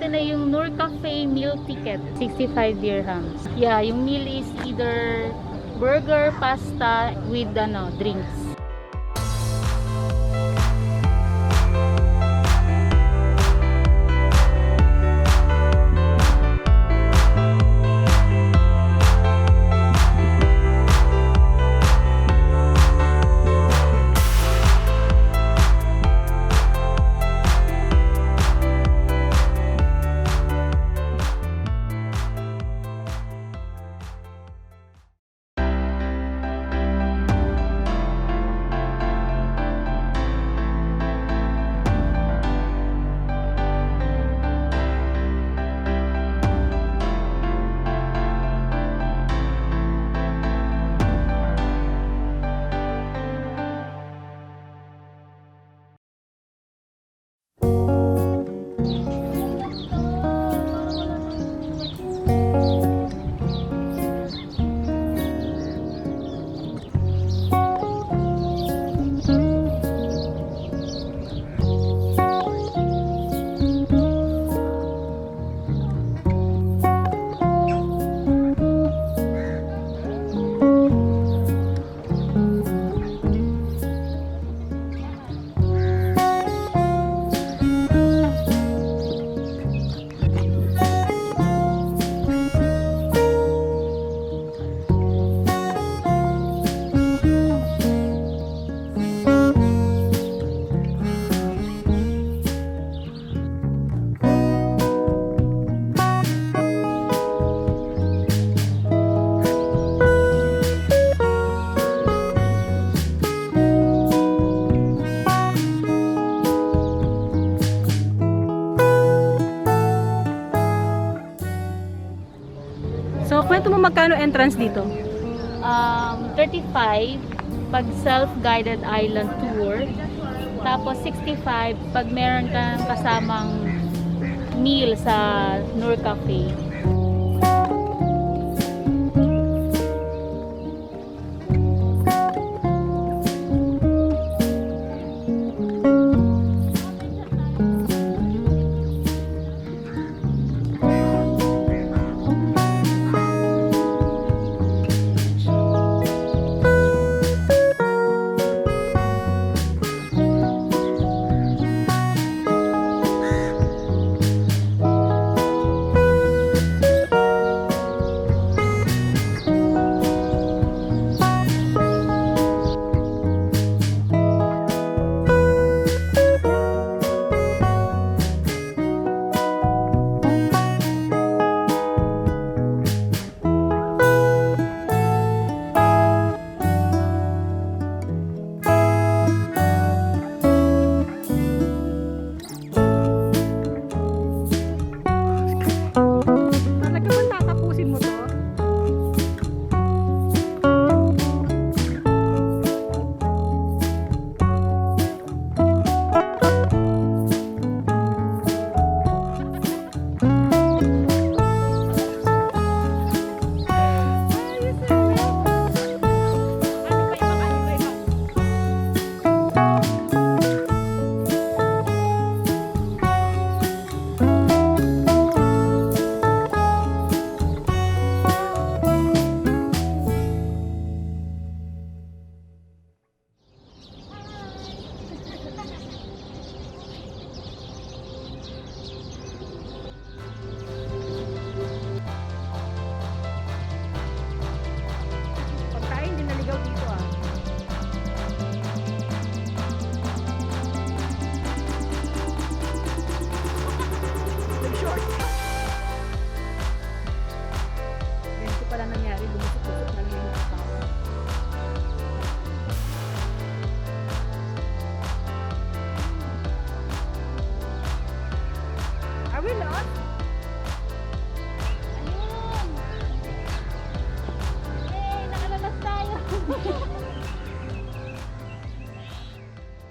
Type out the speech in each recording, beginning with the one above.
natin na yung Noor Cafe meal ticket, 65 dirhams. Yeah, yung meal is either burger, pasta with drinks. So, kwento mo magkano entrance dito? 35 pag self-guided island tour. Tapos 65 pag meron kang kasamang meal sa Noor Cafe.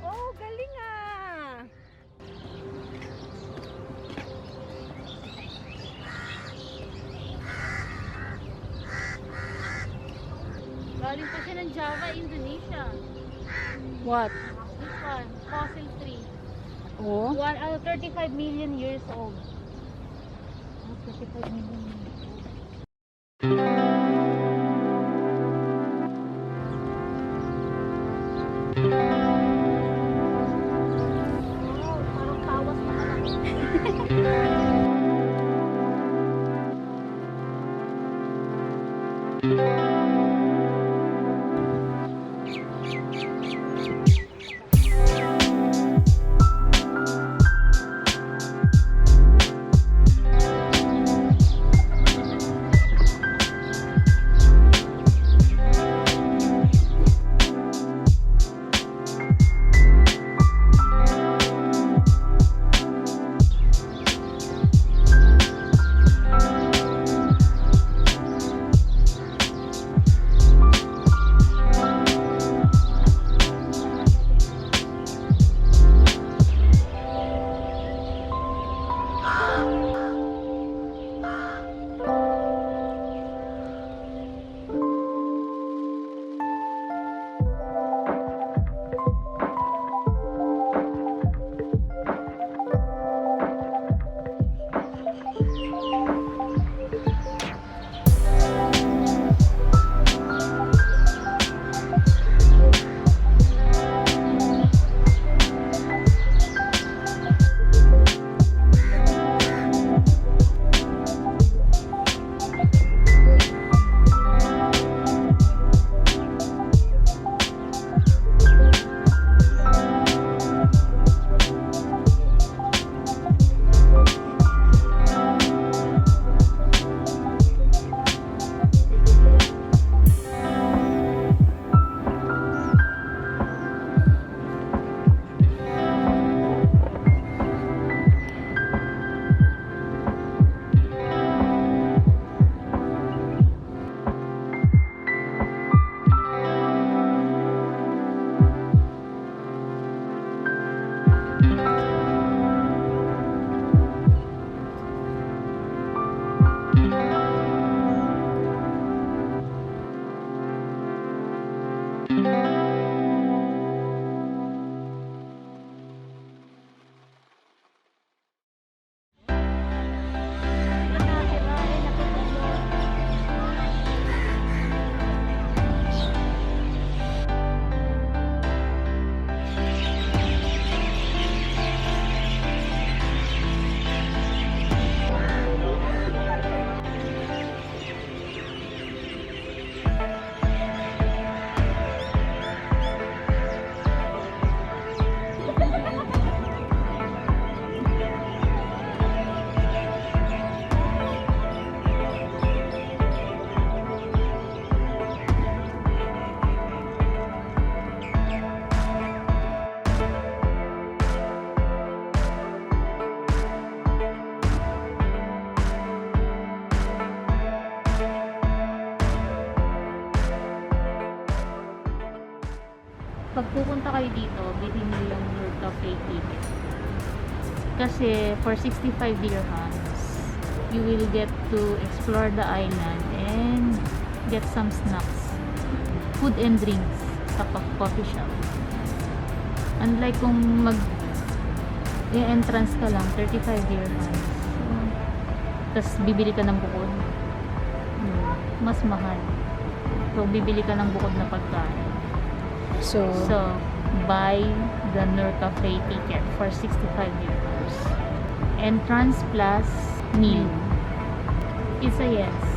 Oh, galing ah! Galing pa siya ng Java, Indonesia. What? This one, fossil tree. Oh? 35 million years old. 35 million. Wow, parang tawas na malaki. Pag pupunta kayo dito, bilhin niyo yung your cafe ticket. Kasi for 65 dirhams, you will get to explore the island and get some snacks, food and drinks sa coffee shop. Unlike kung entrance ka lang, 35 dirhams. Tapos bibili ka ng bukod. Mas mahal. So, bibili ka ng bukod na pagkain. So, buy the Nur Cafe ticket for 65 dirhams. Entrance plus meal. It's a yes.